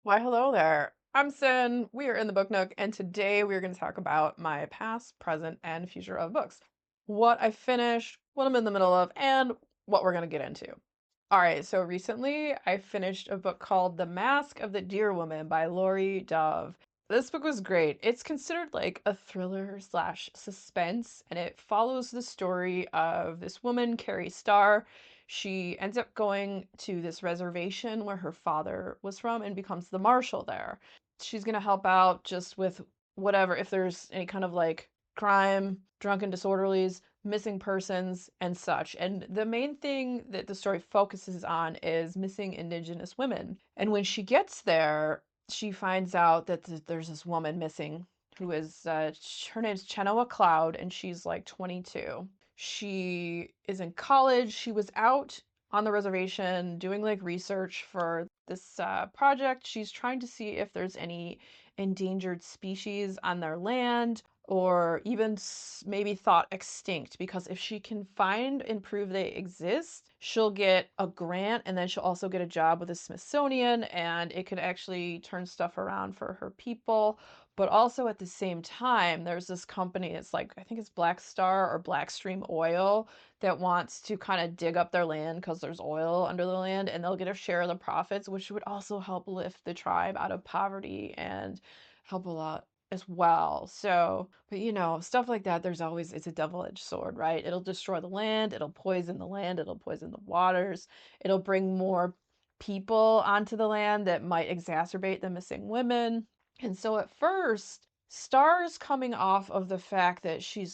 Why, hello there. I'm Sin. We are in the Book Nook, and today we're going to talk about my past, present, and future of books. What I finished, what I'm in the middle of, and what we're going to get into. All right, so recently I finished a book called The Mask of the Deer Woman by Laurie Dove. This book was great. It's considered like a thriller slash suspense, and it follows the story of this woman, Carrie Starr. She ends up going to this reservation where her father was from and becomes the marshal there. She's going to help out just with whatever, if there's any kind of like crime, drunken disorderlies, missing persons, and such. And the main thing that the story focuses on is missing indigenous women. And when she gets there, she finds out that there's this woman missing who is, her name's Chenoa Cloud, and she's like 22. She is in college. She was out on the reservation doing like research for this project. She's trying to see if there's any endangered species on their land or even maybe thought extinct, because if she can find and prove they exist, she'll get a grant and then she'll also get a job with the Smithsonian, and it could actually turn stuff around for her people. But also at the same time, there's this company, it's like, I think it's Black Star or Blackstream Oil, that wants to kind of dig up their land because there's oil under the land, and they'll get a share of the profits, which would also help lift the tribe out of poverty and help a lot as well. So, but stuff like that, there's always, it's a double-edged sword, right? It'll destroy the land, it'll poison the land, it'll poison the waters, it'll bring more people onto the land that might exacerbate the missing women. And so at first, Star's coming off of the fact that she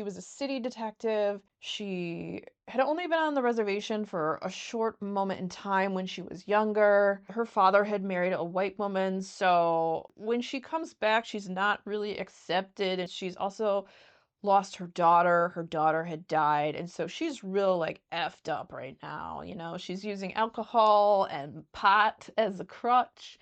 was a city detective. She had only been on the reservation for a short moment in time when she was younger. Her father had married a white woman, so when she comes back, she's not really accepted. And she's also lost her daughter. Her daughter had died, and so she's real like effed up right now. She's using alcohol and pot as a crutch.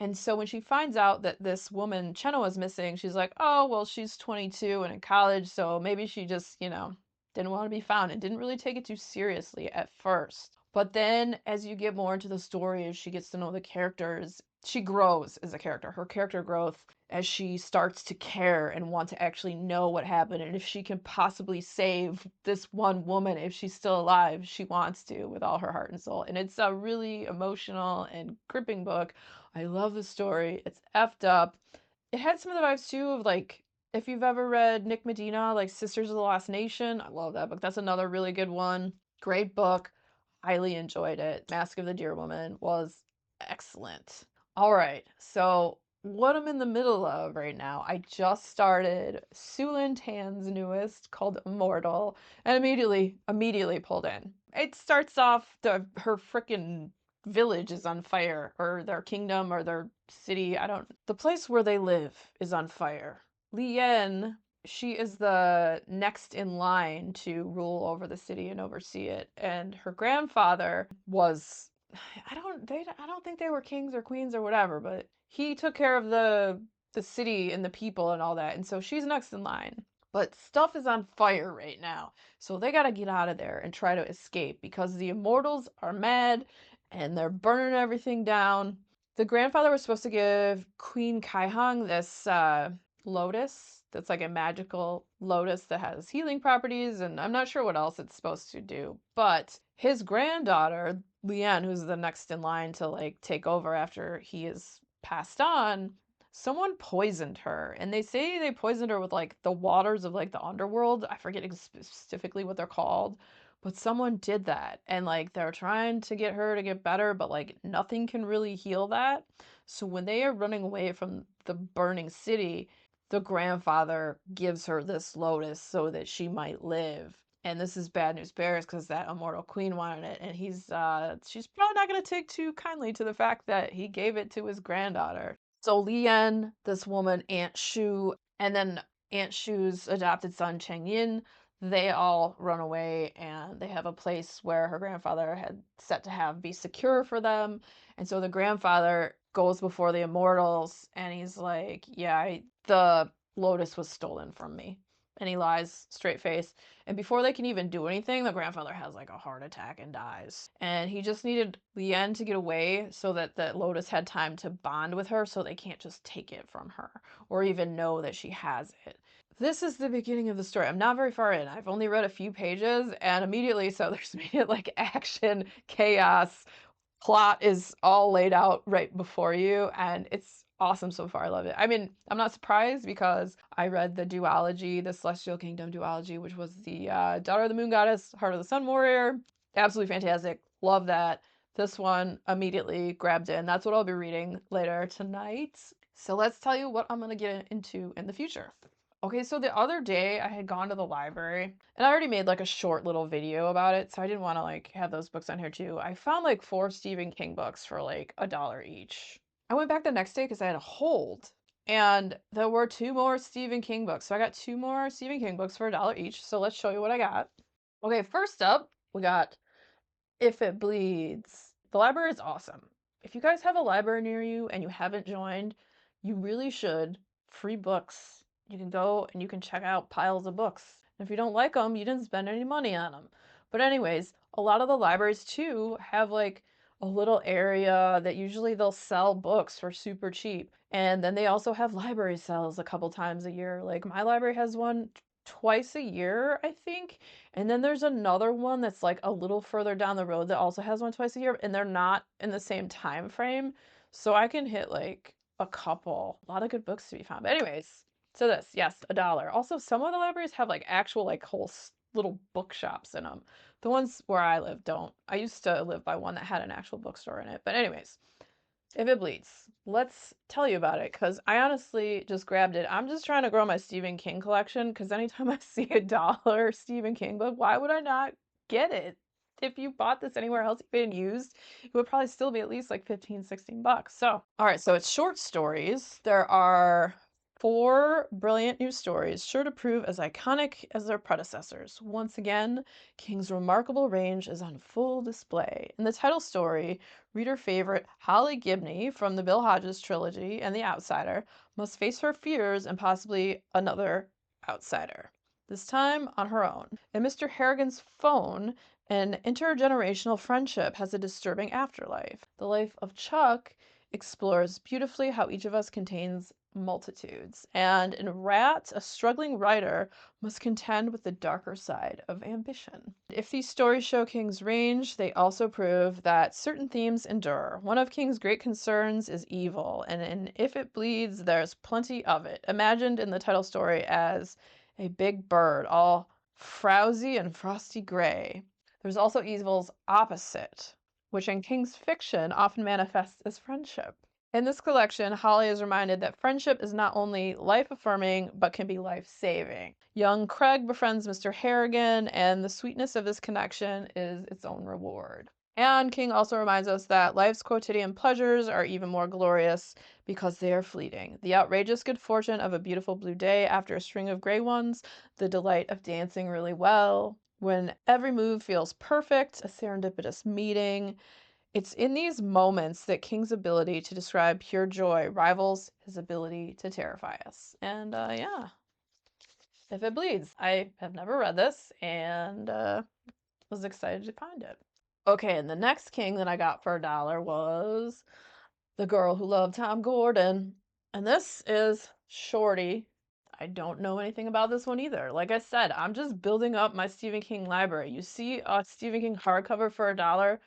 And so when she finds out that this woman, Chenna, was missing, she's like, oh, well, she's 22 and in college, so maybe she just, didn't want to be found and didn't really take it too seriously at first. But then as you get more into the story, as she gets to know the characters, she grows as a character. Her character growth as she starts to care and want to actually know what happened. And if she can possibly save this one woman, if she's still alive, she wants to with all her heart and soul. And it's a really emotional and gripping book. I love the story. It's effed up. It had some of the vibes too of like, if you've ever read Nick Medina, like Sisters of the Lost Nation. I love that book. That's another really good one. Great book. Highly enjoyed it. Mask of the Deer Woman was excellent. All right, so what I'm in the middle of right now, I just started Sulin Tan's newest called Immortal, and immediately pulled in. It starts off her freaking village is on fire, or their kingdom or their city, the place where they live is on fire. Lien, she is the next in line to rule over the city and oversee it, and her grandfather was, I don't think they were kings or queens or whatever, but he took care of the city and the people and all that, and so she's next in line. But stuff is on fire right now, so they got to get out of there and try to escape because the immortals are mad and they're burning everything down. The grandfather was supposed to give Queen Kaihang this lotus that's like a magical lotus that has healing properties, and I'm not sure what else it's supposed to do. But his granddaughter, Leanne, who's the next in line to like take over after he is passed on, someone poisoned her. And they say they poisoned her with like the waters of like the underworld. I forget specifically what they're called, but someone did that. And like they're trying to get her to get better, but like nothing can really heal that. So when they are running away from the burning city, the grandfather gives her this lotus so that she might live. And this is bad news bears because that immortal queen wanted it, and she's probably not going to take too kindly to the fact that he gave it to his granddaughter. So Lian, this woman, Aunt Shu, and then Aunt Shu's adopted son Cheng Yin, they all run away, and they have a place where her grandfather had set to have be secure for them. And so the grandfather goes before the immortals and he's like, yeah, the lotus was stolen from me. And he lies straight face. And before they can even do anything, the grandfather has like a heart attack and dies. And he just needed Lien to get away so that the Lotus had time to bond with her so they can't just take it from her or even know that she has it. This is the beginning of the story. I'm not very far in. I've only read a few pages and immediately so there's immediate like action, chaos, plot is all laid out right before you and it's awesome so far. I love it. I mean, I'm not surprised because I read the duology, the Celestial Kingdom duology, which was the Daughter of the Moon Goddess, Heart of the Sun Warrior. Absolutely fantastic. Love that. This one immediately grabbed in. That's what I'll be reading later tonight. So let's tell you what I'm going to get into in the future. Okay, so the other day I had gone to the library and I already made like a short little video about it, so I didn't want to like have those books on here too. I found like 4 Stephen King books for like $1 each. I went back the next day because I had a hold and there were 2 more Stephen King books. So I got 2 more Stephen King books for $1 each. So let's show you what I got. Okay, first up, we got If It Bleeds. The library is awesome. If you guys have a library near you and you haven't joined, you really should. Free books. You can go and you can check out piles of books. And if you don't like them, you didn't spend any money on them. But anyways, a lot of the libraries too have like a little area that usually they'll sell books for super cheap. And then they also have library sales a couple times a year. Like my library has one twice a year, I think. And then there's another one that's like a little further down the road that also has one twice a year, and they're not in the same time frame. So I can hit like a lot of good books to be found. But anyways, so this, yes, $1. Also, some of the libraries have like actual like whole little bookshops in them. The ones where I live don't. I used to live by one that had an actual bookstore in it. But anyways, If It Bleeds, let's tell you about it because I honestly just grabbed it. I'm just trying to grow my Stephen King collection because anytime I see $1 Stephen King book, why would I not get it? If you bought this anywhere else even used, it would probably still be at least like 15, 16 bucks. So, all right, so it's short stories. There are 4 brilliant new stories, sure to prove as iconic as their predecessors. Once again, King's remarkable range is on full display. In the title story, reader favorite Holly Gibney from the Bill Hodges trilogy and The Outsider must face her fears and possibly another outsider, this time on her own. In Mr. Harrigan's Phone, an intergenerational friendship has a disturbing afterlife. The Life of Chuck explores beautifully how each of us contains multitudes. And in Rat, a struggling writer must contend with the darker side of ambition. If these stories show King's range, they also prove that certain themes endure. One of King's great concerns is evil, and in If It Bleeds, there's plenty of it, imagined in the title story as a big bird, all frowsy and frosty gray. There's also evil's opposite, which in King's fiction often manifests as friendship. In this collection, Holly is reminded that friendship is not only life-affirming, but can be life-saving. Young Craig befriends Mr. Harrigan, and the sweetness of this connection is its own reward. And King also reminds us that life's quotidian pleasures are even more glorious because they are fleeting. The outrageous good fortune of a beautiful blue day after a string of gray ones, the delight of dancing really well, when every move feels perfect, a serendipitous meeting. It's in these moments that King's ability to describe pure joy rivals his ability to terrify us. And yeah, If It Bleeds. I have never read this and was excited to find it. Okay, and the next King that I got for $1 was The Girl Who Loved Tom Gordon. And this is Shorty. I don't know anything about this one either. Like I said, I'm just building up my Stephen King library. You see a Stephen King hardcover for $1,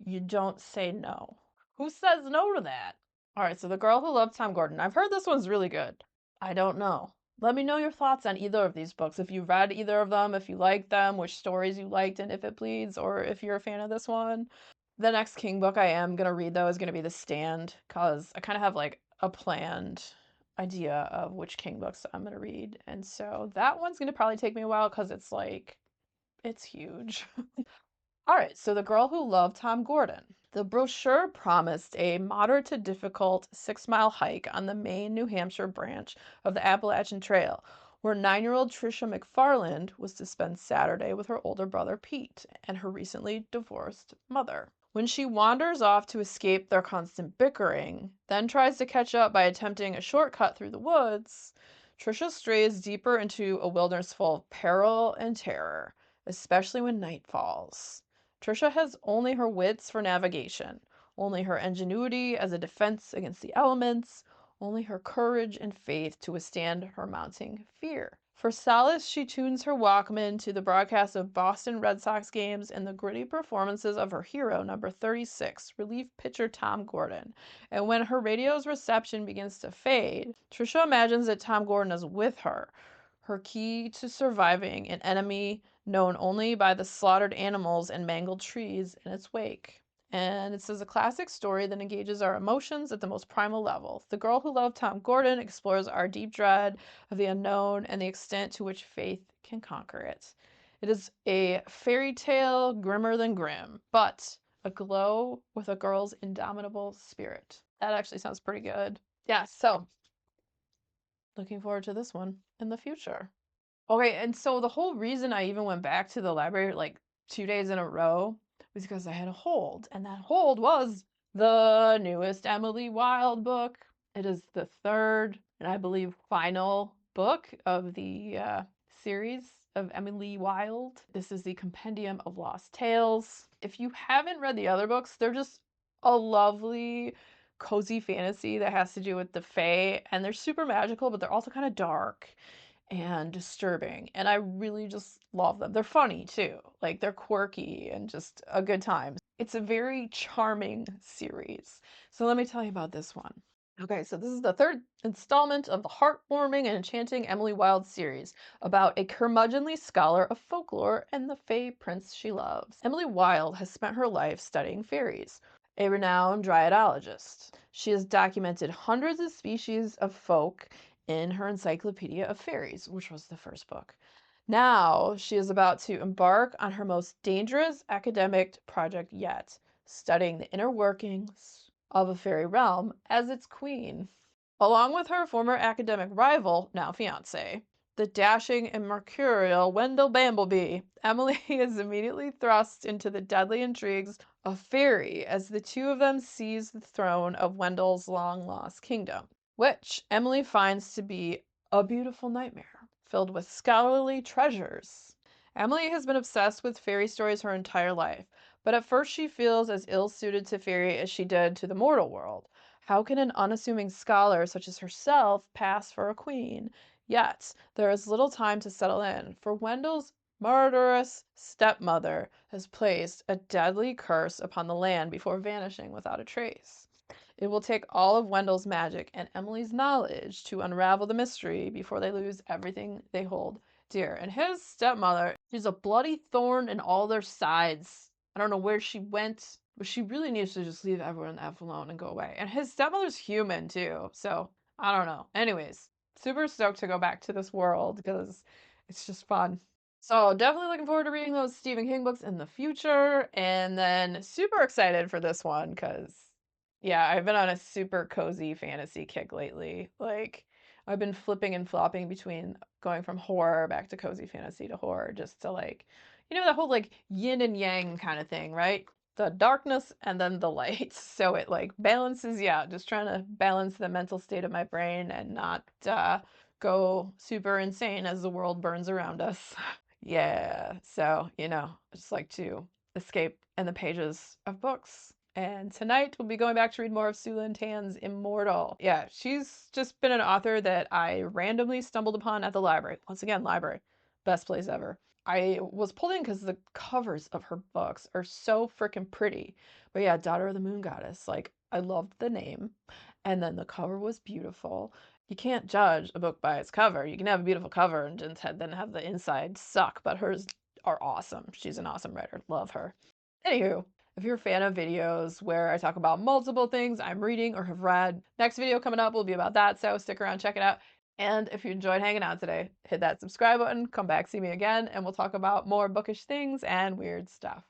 you don't say no. Who says no to that? All right, so The Girl Who Loved Tom Gordon. I've heard this one's really good. I don't know. Let me know your thoughts on either of these books. If you read either of them, if you liked them, which stories you liked, and If It Bleeds, or if you're a fan of this one. The next King book I am going to read, though, is going to be The Stand, because I kind of have like a planned idea of which King books I'm going to read. And so that one's going to probably take me a while because it's like, it's huge. All right, so The Girl Who Loved Tom Gordon. The brochure promised a moderate to difficult 6-mile hike on the Maine, New Hampshire branch of the Appalachian Trail, where 9-year-old Tricia McFarland was to spend Saturday with her older brother Pete and her recently divorced mother. When she wanders off to escape their constant bickering, then tries to catch up by attempting a shortcut through the woods, Trisha strays deeper into a wilderness full of peril and terror, especially when night falls. Trisha has only her wits for navigation, only her ingenuity as a defense against the elements, only her courage and faith to withstand her mounting fear. For solace, she tunes her Walkman to the broadcast of Boston Red Sox games and the gritty performances of her hero, number 36, relief pitcher Tom Gordon. And when her radio's reception begins to fade, Trisha imagines that Tom Gordon is with her, her key to surviving an enemy known only by the slaughtered animals and mangled trees in its wake. And it says a classic story that engages our emotions at the most primal level. The Girl Who Loved Tom Gordon explores our deep dread of the unknown and the extent to which faith can conquer it. It is a fairy tale grimmer than grim, but aglow with a girl's indomitable spirit. That actually sounds pretty good. Yeah, so looking forward to this one in the future. Okay, and so the whole reason I even went back to the library like 2 days in a row was because I had a hold, and that hold was the newest Emily Wilde book. It is the third and I believe final book of the series of Emily Wilde. This is the Compendium of Lost Tales. If you haven't read the other books, they're just a lovely, cozy fantasy that has to do with the Fae, and they're super magical, but they're also kind of dark and disturbing, and I really just love them. They're funny too, like they're quirky and just a good time. It's a very charming series. So let me tell you about this one. Okay, so this is the third installment of the heartwarming and enchanting Emily Wilde series about a curmudgeonly scholar of folklore and the Fae prince she loves. Emily Wilde has spent her life studying fairies, a renowned dryadologist. She has documented hundreds of species of folk in her Encyclopedia of Fairies, which was the first book. Now she is about to embark on her most dangerous academic project yet, studying the inner workings of a fairy realm as its queen. Along with her former academic rival, now fiance, the dashing and mercurial Wendell Bamblebee, Emily is immediately thrust into the deadly intrigues of fairy as the two of them seize the throne of Wendell's long-lost kingdom, which Emily finds to be a beautiful nightmare filled with scholarly treasures. Emily has been obsessed with fairy stories her entire life, but at first she feels as ill-suited to fairy as she did to the mortal world. How can an unassuming scholar such as herself pass for a queen? Yet, there is little time to settle in, for Wendell's murderous stepmother has placed a deadly curse upon the land before vanishing without a trace. It will take all of Wendell's magic and Emily's knowledge to unravel the mystery before they lose everything they hold dear. And his stepmother, she's a bloody thorn in all their sides. I don't know where she went, but she really needs to just leave everyone F alone and go away. And his stepmother's human too, so I don't know. Anyways, super stoked to go back to this world because it's just fun. So definitely looking forward to reading those Stephen King books in the future, and then super excited for this one because yeah, I've been on a super cozy fantasy kick lately. Like, I've been flipping and flopping between going from horror back to cozy fantasy to horror just to like, the whole like yin and yang kind of thing, right? The darkness and then the light. So it like balances, yeah, just trying to balance the mental state of my brain and not go super insane as the world burns around us. Yeah, so, I just like to escape in the pages of books. And tonight we'll be going back to read more of Sue Lynn Tan's Immortal. Yeah, she's just been an author that I randomly stumbled upon at the library. Once again, library, best place ever. I was pulled in because the covers of her books are so freaking pretty. But yeah, Daughter of the Moon Goddess, like I loved the name. And then the cover was beautiful. You can't judge a book by its cover. You can have a beautiful cover and then have the inside suck, but hers are awesome. She's an awesome writer. Love her. Anywho, if you're a fan of videos where I talk about multiple things I'm reading or have read, next video coming up will be about that, so stick around, check it out. And if you enjoyed hanging out today, hit that subscribe button, come back, see me again, and we'll talk about more bookish things and weird stuff.